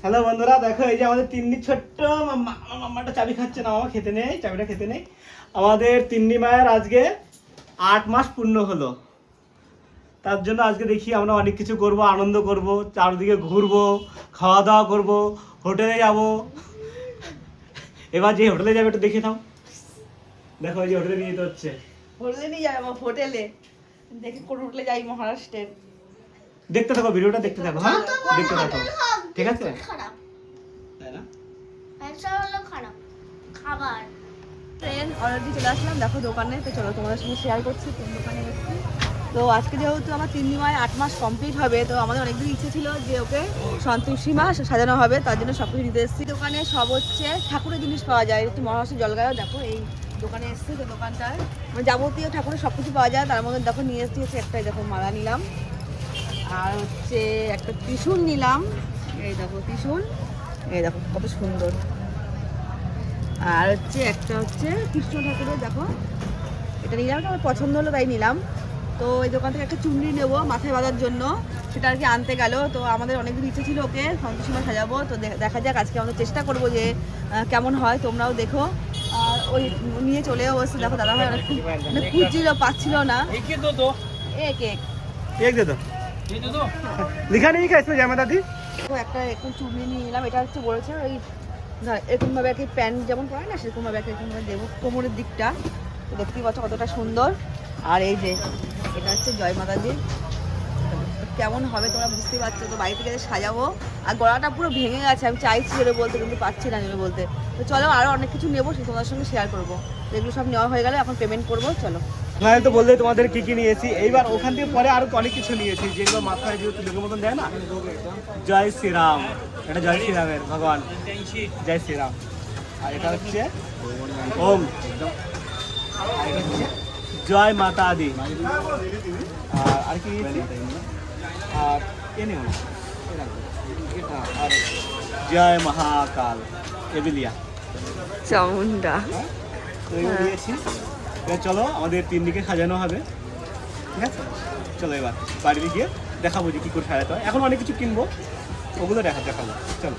Hello বন্ধুরা, দেখো এই যে আমাদের তিন্নি ছোট্ট মাম্মাটা চাবি খাচ্ছে না, মামা খেতে নেই, চাবিটা খেতে নেই। আমাদের তিন্নি মায়ের আজকে 8 মাস পূর্ণ হলো। তার জন্য আজকে দেখি আমরা অনেক কিছু করব, আনন্দ করব, চারদিকে ঘুরবো, খাওয়া দাওয়া করব, হোটেলে যাব। এবার যে হোটেলে যাবে একটু দেখে নাও। দেখো এই যে হোটেলে নিয়ে যেতে হচ্ছে। হোটেলে নিয়ে যাবো, হোটেলে দেখি কোন হোটেলে যাই মহারাষ্ট্রের। দেখতে থাকো, ভিডিওটা দেখতে থাকো। হ্যাঁ, দেখতে থাকো, ঠিক আছে? তাই না? খাবার ট্রেন অলরেডি চলে আসলাম, দেখো দোকানে। তো চলো তোমাদের সঙ্গে শেয়ার করছি কোন দোকানে এসেছি। তো আজকে যেহেতু আমার তিন্নি মায়ের 8 মাস কমপ্লিট হবে, তো আমাদের অনেকদিন ইচ্ছে ছিল যে ওকে সন্তোষী মা সাজানো হবে, তার জন্য সব কিছু নিতে এসেছি। দোকানে সব হচ্ছে ঠাকুরের জিনিস পাওয়া যায়, একটু মহারাষ্ট্র জলগাঁও। দেখো এই দোকানে এসেছি, তো দোকানটায় মানে যাবতীয় ঠাকুরের সব কিছু পাওয়া যায়। তার মধ্যে দেখো নিয়ে এসেছি হচ্ছে একটাই, দেখো মালা নিলাম, আর হচ্ছে একটা ত্রিশূল নিলাম। এই দেখো ত্রিশূল, এই দেখো কত সুন্দর। আর হচ্ছে একটা হচ্ছে কৃষ্ণ ঠাকুরের, দেখো এটা নিলাম, আমার পছন্দ হলো তাই নিলাম। তো এই দোকান থেকে একটা চুনরি নেবো মাথায় বাঁধার জন্য, সেটা আর কি আনতে গেল। তো আমাদের অনেকদিন ইচ্ছে ছিল ওকে সন্তোষী মা সাজাবো, তো দেখা যাক আজকে আমাদের চেষ্টা করবো যে কেমন হয়, তোমরাও দেখো। আর ওই নিয়ে চলেও বসছে, দেখো দাদা ভাই অনেক খুঁজছিল, পাচ্ছিল না। এক লিখা নেই কা इसमें जय माता दी। তো একটা এখন চুড়ি নিয়ে নিলাম, এটা হচ্ছে বলেছে ওই এরকমভাবে আর কি প্যান্ট যেমন পরে না সেরকমভাবে একটা এরকমভাবে দেবো কোমরের দিকটা। তো দেখতেই পাচ্ছ কতটা সুন্দর। আর এই যে এটা হচ্ছে জয় মাতাজি, কেমন হবে তোমরা বুঝতেই পারছো। তো বাড়ি থেকে সাজাবো, আর গলাটা পুরো ভেঙে গেছে, আমি চাইছি এর বলতে কিন্তু পাচ্ছি না এর বলতে। তো চলো আরও অনেক কিছু নেবো, সে তোমাদের সঙ্গে শেয়ার করবো। তো এগুলো সব নেওয়া হয়ে গেলে এখন পেমেন্ট করবো, চলো। আমি তো বললে তোমাদের কি কি নিয়েছি, এইবার ওখান থেকে পরে আরো অনেক কিছু নিয়েছি যেগুলো মাথায় যে তুলের মতন দেয় না। জয় শ্রীরাম, এটা জয় শ্রীরামের ভগবান, জয় শ্রীরাম। আর এটা হচ্ছে ওম, আর এটা হচ্ছে জয় মাতা দি। আর কি নিয়েছি, আর এ নেই এটা, আর জয় মহাকাল এবিলিয়া চামুন্ডা। তো এগুলো নিয়েছি। এবার চলো আমাদের তিনদিকে সাজানো হবে, ঠিক আছে? চলো এবার বাড়িতে গিয়ে দেখাবো যে কী করে সাজাতে হয়। এখন অনেক কিছু কিনবো, ওগুলো দেখাবো। চলো।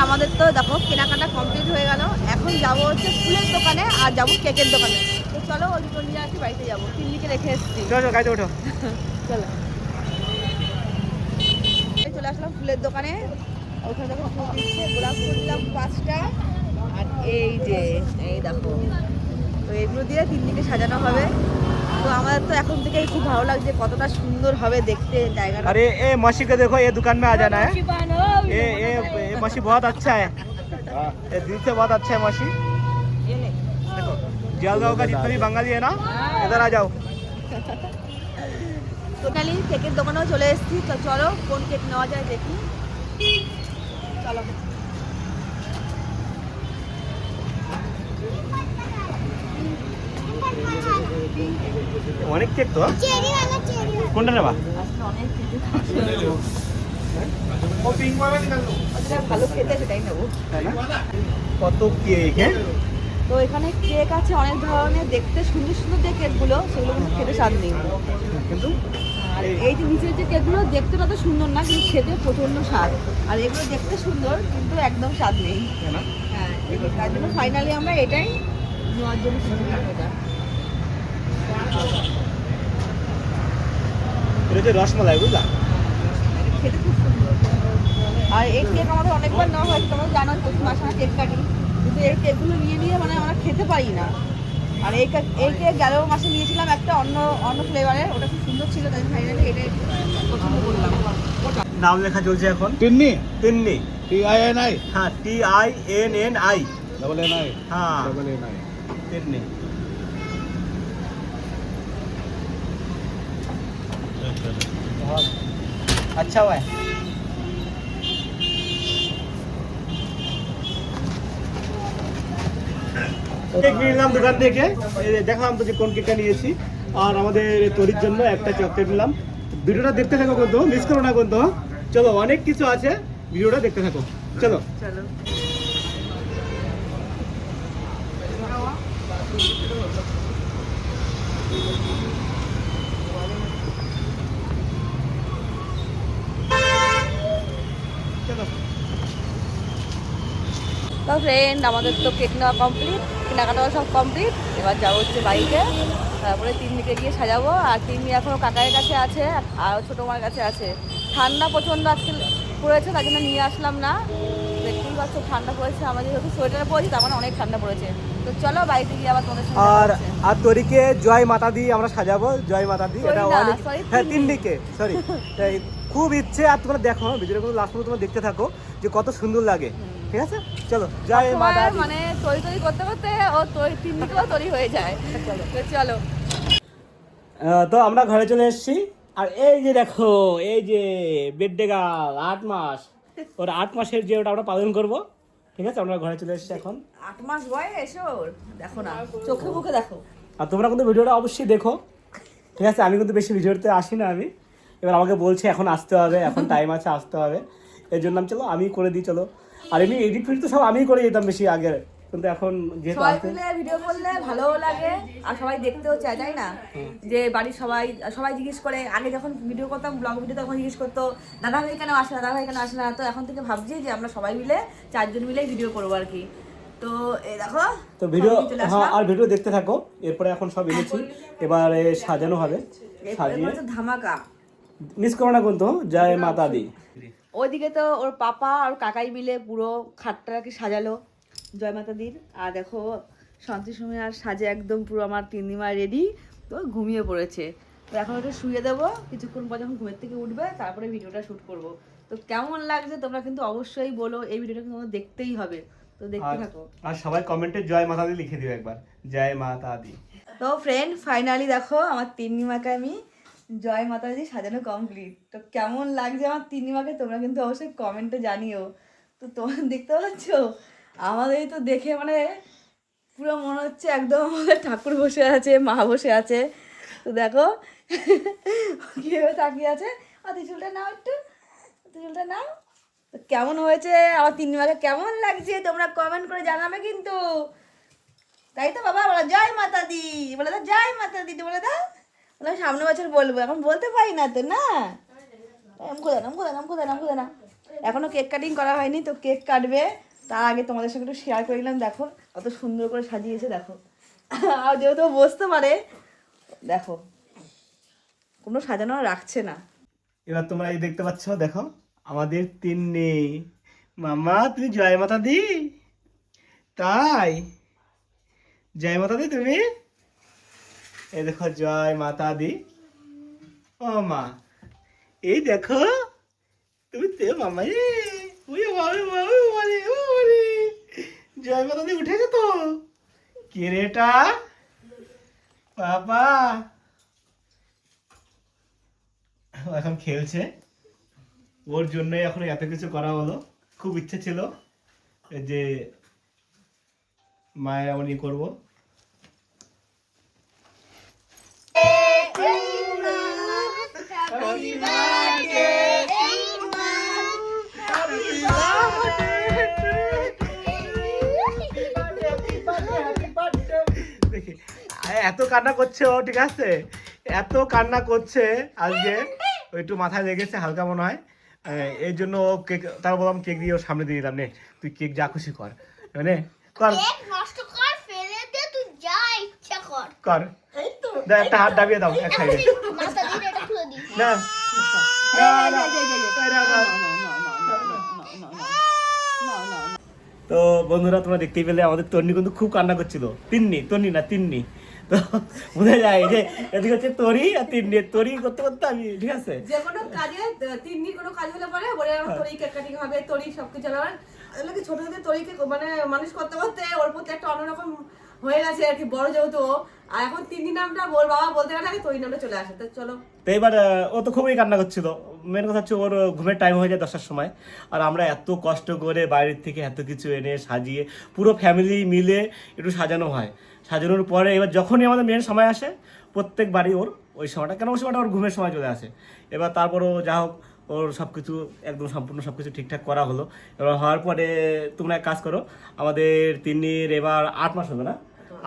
আমাদের তো দেখো কেনাকাটা কমপ্লিট হয়ে গেল, এখন যাবো হচ্ছে ফুলের দোকানে আর যাবো কেকের দোকানে। তো চলো ওই দুটো নিয়ে আসি, বাড়িতে যাবো, তিন্নিকে রেখে এসেছি। চলো গাড়িতে ওঠো। চলো চলে আসলাম ফুলের দোকানে, ওখানে দেখো ফুল দিচ্ছে, গোলাপ ফুল নিলাম 5টা। আর এই যে এই দেখো, তো এগুলো দিয়ে তিন্নিকে সাজানো হবে। তো আমাদের তো এখন থেকেই খুব ভালো লাগছে কতটা সুন্দর হবে দেখতে জায়গাটা। अरे ए मौसी को देखो, ये दुकान में आ जाना है। ये मौसी बहुत अच्छा है, ये दिल से बहुत अच्छा है मौसी। देखो जलगांव का जितना भी बंगाली है ना, इधर आ जाओ। টোটালি কেকের দোকানেও চলে এসেছি। তো চলো কোন কেক নেওয়া যায় দেখি, চলো। অনেক কেক তো, কোনটা নেবা? ভালো খেতে সেটাই নেবো। কত কেক, হ্যাঁ? তো এখানে কেক আছে অনেক ধরনের, দেখতে সুন্দর সুন্দর যে কেকগুলো সেগুলো কিন্তু খেতে স্বাদ নেই। কিন্তু আর এই যে নিচের যে কেকগুলো দেখতে তত সুন্দর না, কিন্তু খেতে প্রচণ্ড স্বাদ। আর এগুলো দেখতে সুন্দর কিন্তু একদম স্বাদ নেই। হ্যাঁ, তার জন্য ফাইনালি আমরা এটাই নেওয়ার জন্য এটা হচ্ছে রসমালাই, বুঝলা? খেতে খুব সুন্দর। আর এই কেক আমাদের অনেকবার নেওয়া হয়েছে, তোমরা জানো প্রতি মাসে আমরা কেক কাটি, কিন্তু এই কেকগুলো নিয়ে মানে আমরা খেতে পারি না। আর এই কেক গেল মাসে নিয়েছিলাম একটা অন্য ফ্লেভারের, ওটা খুব সুন্দর ছিল, তাই ফাইনালি এটাই পছন্দ করলাম। নাম লেখা চলছে এখন, টিন্নি তিন্নি, TINI হ্যাঁ TINNI, डबल NI हाँ डबल NI तिन्नी। बहुत अच्छा हुआ है। কেক নিলাম দোকান থেকে, দেখালাম তো যে কোন কেকটা নিয়েছি। আর আমাদের তরির জন্য একটা চকলেট নিলাম। ভিডিওটা দেখতে থাকো কিন্তু, মিস করো না কিন্তু। চলো অনেক কিছু আছে, ভিডিওটা দেখতে থাকো। চলো চলো। তো ফ্রেন্ড আমাদের তো কেক নেওয়া কমপ্লিট, কেনাকাটাও সব কমপ্লিট। এবার যাবো হচ্ছে বাইকে, তারপরে তিন্নিকে গিয়ে সাজাবো। আর তিন্নি এখনও কাকারের কাছে আছে আর ছোটো মার কাছে আছে। ঠান্ডা প্রচণ্ড আজকে পড়েছে, তার জন্য নিয়ে আসলাম না। দেখতেই পাচ্ছ ঠান্ডা পড়েছে, আমাদের যেহেতু সোয়েটারে পড়েছি তার মানে অনেক ঠান্ডা পড়েছে। তো চলো বাড়িতে গিয়ে আবার তোমাদের সঙ্গে আর দেখা হচ্ছে। আর তরিকে জয় মাতা দি আমরা সাজাবো, জয় মাতা দি। এটা তরি না, অনেক, sorry, হ্যাঁ তিন্নি। তিন্নিকে, সরি। খুব ইচ্ছে, আর তোমরা দেখো ভিডিওটা কিন্তু লাস্ট পর্যন্ত তোমরা দেখতে থাকো যে কত সুন্দর লাগে। ঠিক আছে, চলো জয় মাতা দি। মানে তরি তরি করতে করতে ও তিন্নিকেও তরি হয়ে যায়। তো চলো। তো আমরা ঘরে চলে এসেছি। আর এই যে দেখো, এই যে বেডডে গার্ল 8 মাস, ওর 8 মাসের যে ওটা আমরা পালন করব। ঠিক আছে, আমরা ঘরে চলে এসেছি এখন। 8 মাস বয়স ওর, দেখো না চোখে মুখে দেখো। আর তোমরা কিন্তু ভিডিওটা অবশ্যই দেখো। ঠিক আছে, আমি কিন্তু বেশি ভিডিওতে আসি না আমি। এবার আমাকে বলছে এখন আসতে হবে, এখন টাইম আছে আসতে হবে। এই জন্য আমি চলো আমি করে দিই চলো। আর এমনি এডিট ফিডিট তো সব আমিই করে যেতাম বেশি আগে, কিন্তু এখন যেহেতু সবাই আসতে মিলে ভিডিও করলে ভালোও লাগে আর সবাই দেখতেও চায়, তাই না? যে বাড়ির সবাই সবাই জিজ্ঞেস করে, আগে যখন ভিডিও করতাম ব্লগ ভিডিও তখন জিজ্ঞেস করতো দাদা ভাই কেন আসে না, দাদা ভাই কেন আসে না। তো এখন থেকে ভাবছি যে আমরা সবাই মিলে 4 জন মিলে ভিডিও করবো আর কি। তো এই দেখো তো ভিডিও, সবাই চলে হ্যাঁ, আসলাম। আর ভিডিও দেখতে থাকো। এরপরে এখন সব এনেছি, এবারে সাজানো হবে। সাজিয়ে এরপরে তো ধামাকা। মিস করো না কিন্তু, জয় মাতা দি। ওইদিকে তো ওর পাপা আর কাকাই মিলে পুরো খাটটাকে সাজালো জয় মাতা দির। আর দেখো শান্তিসময় আর সাজে একদম পুরো আমার তিন্নিমা রেডি, তো ঘুমিয়ে পড়েছে। তো এখন একটু শুয়ে দেবো, কিছুক্ষণ পর যখন ঘুমের থেকে উঠবে তারপরে ভিডিওটা শ্যুট করব। তো কেমন লাগছে তোমরা কিন্তু অবশ্যই বলো, এই ভিডিওটা কিন্তু তোমাদের দেখতেই হবে, তো দেখতে থাকো। আর সবাই কমেন্টে জয় মাতা দি লিখে দিও একবার, জয় মাতা দি। তো ফ্রেন্ড ফাইনালি দেখো আমার তিন্নিমাকে আমি জয় মাতাজি সাজানো কমপ্লিট। তো কেমন লাগছে আমার তিন্নিমাকে তোমরা কিন্তু অবশ্যই কমেন্টে জানিও। তো তোমরা দেখতে পাচ্ছ আমাদের তো দেখে মানে পুরো মনে হচ্ছে একদম আমাদের ঠাকুর বসে আছে, মা বসে আছে। তো দেখো কীভাবে তাকিয়ে আছে। আর ত্রিশূলটা নাও, একটু ত্রিশূলটা নাও। তো কেমন হয়েছে আমার তিন্নিমাকে, কেমন লাগছে তোমরা কমেন্ট করে জানাবে কিন্তু, তাই তো বাবা? বলো জয় মাতা দি, বলে দাও জয় মাতা দি, বলে দাও। বলে সামনে বছর বলবো, এখন বলতে পারি না তো না। নাম এখনো কেক কাটিং করা হয়নি, তো কেক কাটবে তার আগে তোমাদের সঙ্গে একটু শেয়ার করে নিলাম। দেখো কত সুন্দর করে সাজিয়েছে দেখো। আর যেহেতু ও বসতে পারে, দেখো কোনো সাজানো রাখছে না। এবার তোমরা এই দেখতে পাচ্ছ, দেখো আমাদের তিন্নি। মামা তুমি জয় মাতা দি? তাই জয় মাতা দি তুমি? এই দেখো জয় মাতা দি। ও মা, এই দেখো তুমি তে মামা, জয় মাতা দি উঠেছে তো। কে রে এটা? বাবা ও এখন খেলছে, ওর জন্যই এখন এত কিছু করা হলো। খুব ইচ্ছে ছিল যে মায়ের এমন ই করবো। দেখি এত কান্না করছে ও, ঠিক আছে, এত কান্না করছে আজকে। ও একটু মাথায় লেগেছে হালকা মনে হয়, এই জন্য ও কেক, তার বললাম কেক দিয়ে ওর সামনে দিয়ে দিলাম, নে তুই কেক যা খুশি কর, মানে কর কেক নষ্ট কর, ফেলে দে, তুই যা ইচ্ছা কর। কর। দাও একটা হাত দাবিয়ে দাও এক সাইডে। মাথা দিয়ে এটা খুলে দিস। না তো বন্ধুরা তোমরা দেখতেই পেলে আমাদের তন্নি কিন্তু খুব কান্না করছিল। তন্নি না তিন্নি। তো বোঝা যায় যে এদিকে হচ্ছে তরি আর তিন্নি, তরি করতে করতে আমি, ঠিক আছে, যে কোনো কাজে তিন্নি কোনো কাজ হলে পরে বলে আমার তরি কেক কাটিং হবে, তরি সবকিছু আমার এগুলো চোট থেকে তরিকে মানে মানুষ করতে করতে ওর প্রতি একটা অন্যরকম হয়ে গেছে আর কি, বড় যেহেতু ও। আর এখন তিন্নি নামটা ওর বাবা বলতে গেলে আগে তরি নামটা চলে আসে। তো চলো। তো এবার ও তো খুবই কান্না করছিল। মেন কথা হচ্ছে ওর ঘুমের টাইম হয়ে যায় 10টার সময়, আর আমরা এত কষ্ট করে বাইরের থেকে এত কিছু এনে সাজিয়ে পুরো ফ্যামিলি মিলে একটু সাজানো হয়। সাজানোর পরে এবার যখনই আমাদের মেয়ের সময় আসে, প্রত্যেক বাড়ি ওর ওই সময়টা, কেন ওই সময়টা ওর ঘুমের সময় চলে আসে। এবার তারপরও যা হোক ওর সব কিছু একদম সম্পূর্ণ সব কিছু ঠিকঠাক করা হলো। এবার হওয়ার পরে তোমরা এক কাজ করো, আমাদের তিন্নির এবার 8 মাস হবে না,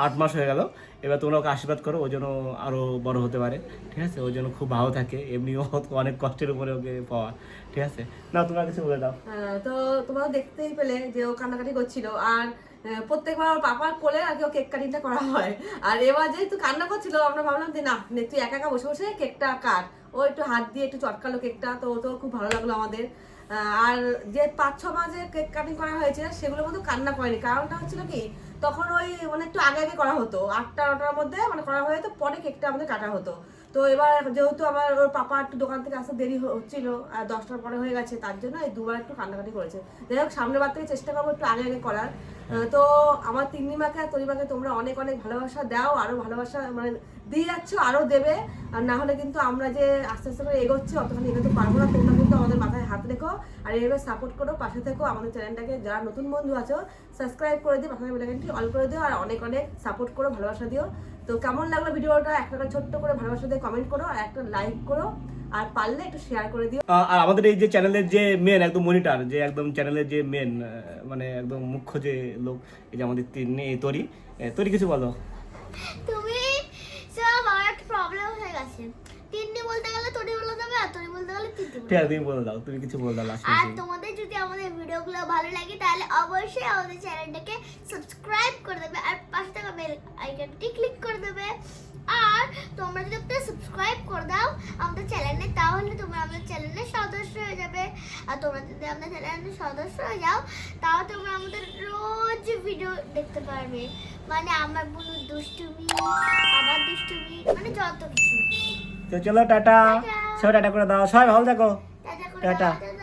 8 মাস হয়ে গেল। এবার তোমরা ওকে আশীর্বাদ করো, ওই জন্য আরও বড় হতে পারে, ঠিক আছে? ওই জন্য খুব ভালো থাকে, এমনিও অনেক কষ্টের উপরে ওকে পাওয়া, ঠিক আছে? না তোমরা কিছু বলে দাও। তো তোমরা দেখতেই পেলে যে ও কান্নাকাটি করছিল, আর প্রত্যেকবার ওর পাপার কোলে আর কি ও কেক কাটিংটা করা হয়। আর এবার যেহেতু কান্না করছিল, আমরা ভাবলাম যে না তুই একা একা বসে বসে কেকটা কাট। ও একটু হাত দিয়ে একটু চটকালো কেকটা, তো ও তো খুব ভালো লাগলো আমাদের। আর যে 5-6 মাসে কেক কাটিং করা হয়েছে সেগুলোর মধ্যে কান্না করেনি, কারণটা হচ্ছিল কি তখন ওই মানে একটু আগে আগে করা হতো, 8টা-9টার মধ্যে মানে করা হয়ে যেত, পরে কেকটা আমাদের কাটা হতো। তো এবার যেহেতু আমার ওর পাপা একটু দোকান থেকে আসতে দেরি হচ্ছিল, আর 10টার পরে হয়ে গেছে, তার জন্য এই দুবার একটু কান্নাকাটি করেছে। যাই হোক, সামনের বার থেকে চেষ্টা করবো একটু আগে আগে করার। তো আমার তিন্নিমাকে আর তরিমাকে তোমরা অনেক অনেক ভালোবাসা দাও, আরো ভালোবাসা মানে দিয়ে যাচ্ছ, আরো দেবে। আর না হলে কিন্তু আমরা যে আস্তে আস্তে করে এগোচ্ছি অতখানি এগোতে পারবো না। তোমরা কিন্তু আমাদের মাথায় হাত রেখো, আর এইভাবে সাপোর্ট করো, পাশে থেকো। আমাদের চ্যানেলটাকে যারা নতুন বন্ধু আছো সাবস্ক্রাইব করে দিও, পাশে বেলাইকনটি অল করে দিও, আর অনেক অনেক সাপোর্ট করো, ভালোবাসা দিও। তো কেমন লাগলো ভিডিওটা একটা ছোট্ট করে ভালোবাসা দিয়ে কমেন্ট করো, আর একটা লাইক করো, আর পারলে একটু শেয়ার করে দিও। আর আমাদের এই যে চ্যানেলের যে মেন একদম মনিটর, যে একদম চ্যানেলের যে মেন মানে একদম মুখ্য যে লোক, এই যে আমাদের তরি কিছু বলো। তুমি সব আমার একটা প্রবলেম হয়ে গেছে, তিন্নি বলতে গেলে তরি বলে দেবে, আর তরি বলতে গেলে তিন্নি বলে ঠিক আছে, তুমি বলে দাও, তুমি কিছু বলে দাও লাস্ট। আর তোমাদের যদি আমাদের ভিডিওগুলো ভালো লাগে তাহলে অবশ্যই আমাদের চ্যানেলটাকে সাবস্ক্রাইব করে দেবে, আর পাশে থাকা বেল আইকনটি ক্লিক করে দেবে। আর তোমরা যদি একটা সাবস্ক্রাইব করে দাও আমাদের চ্যানেলে, তাহলে তোমরা আমাদের চ্যানেলের সদস্য হয়ে যাবে। আর তোমরা যদি আমাদের চ্যানেলের সদস্য হয়ে যাও, তাহলে তোমরা আমাদের রোজ ভিডিও দেখতে পারবে, মানে আমার বোনের দুষ্টুমি, আমার দুষ্টুমি, মানে যত কিছু। তো চলো টাটা, সবাই টাটা করে দাও, সবাই ভালো থাকো, টাটা করে টাটা। দাও।